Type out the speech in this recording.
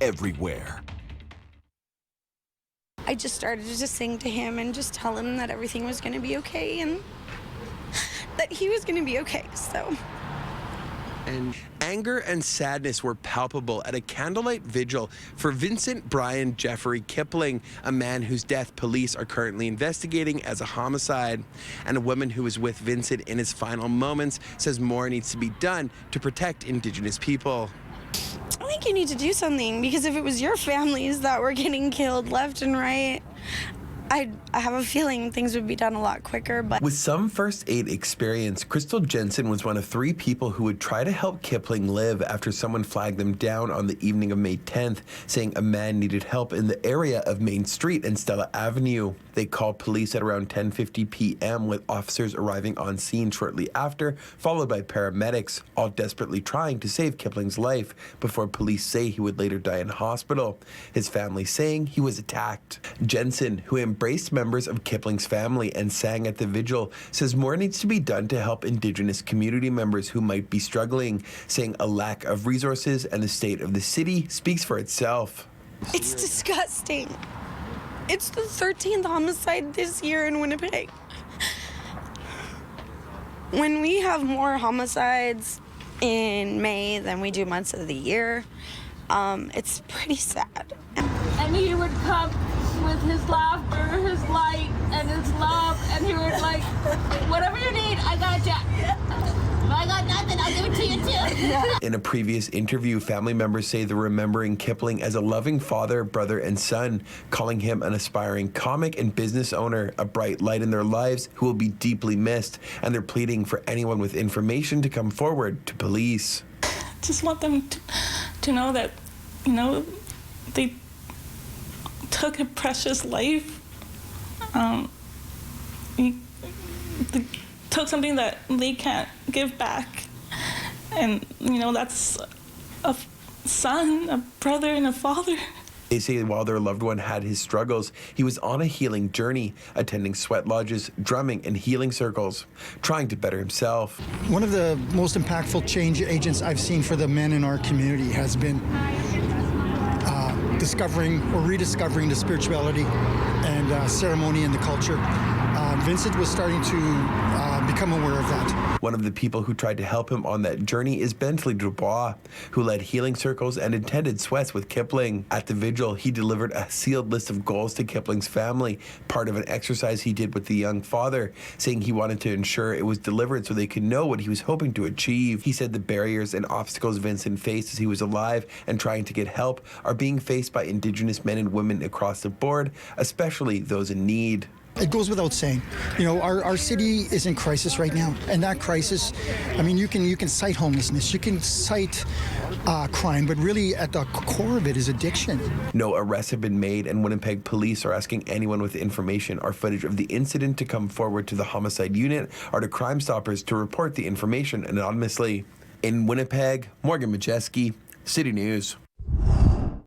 everywhere. I just started to sing to him and just tell him that everything was going to be okay and that he was going to be okay, so. And anger and sadness were palpable at a candlelight vigil for Vincent Brian Jeffrey Kipling, a man whose death police are currently investigating as a homicide. And a woman who was with Vincent in his final moments says more needs to be done to protect Indigenous people. I think you need to do something, because if it was your families that were getting killed left and right, I have a feeling things would be done a lot quicker. But with some first aid experience, KRYSTAL JENSEN was one of 3 people who would try to help Kipling live after someone flagged them down on the evening of May 10th, saying a man needed help in the area of Main Street and Stella Avenue. They called police at around 10:50 p.m. with officers arriving on scene shortly after, followed by paramedics, all desperately trying to save Kipling's life before police say he would later die in hospital. His family saying he was attacked. JENSEN, who embraced members of Kipling's family and sang at the vigil, says more needs to be done to help Indigenous community members who might be struggling, saying a lack of resources and the state of the city speaks for itself. it's disgusting. It's the 13th homicide this year in Winnipeg. When we have more homicides in May than we do months of the year, it's pretty sad. And he would come with his laughter, his light, and his love, and he would like, whatever you need, I got ya. If I got nothing, I'll give it to you too. In a previous interview, family members say they're remembering Kipling as a loving father, brother, and son, calling him an aspiring comic and business owner, a bright light in their lives who will be deeply missed, and they're pleading for anyone with information to come forward to police. Just want them to know that, they took a precious life. They took something that they can't give back. And, that's a son, a brother, and a father. They say while their loved one had his struggles, he was on a healing journey, attending sweat lodges, drumming, and healing circles, trying to better himself. One of the most impactful change agents I've seen for the men in our community has been discovering or rediscovering the spirituality and ceremony and the culture. Vincent was starting to become aware of that. One of the people who tried to help him on that journey is Bentley Dubois, who led healing circles and attended sweats with Kipling. At the vigil, he delivered a sealed list of goals to Kipling's family, part of an exercise he did with the young father, saying he wanted to ensure it was delivered so they could know what he was hoping to achieve. He said the barriers and obstacles Vincent faced as he was alive and trying to get help are being faced by Indigenous men and women across the board, especially those in need. It goes without saying, our city is in crisis right now, and that crisis, you can cite homelessness, you can cite crime, but really at the core of it is addiction. No arrests have been made, and Winnipeg police are asking anyone with information or footage of the incident to come forward to the homicide unit or to Crime Stoppers to report the information anonymously. In Winnipeg, Morgan Majeski, City News.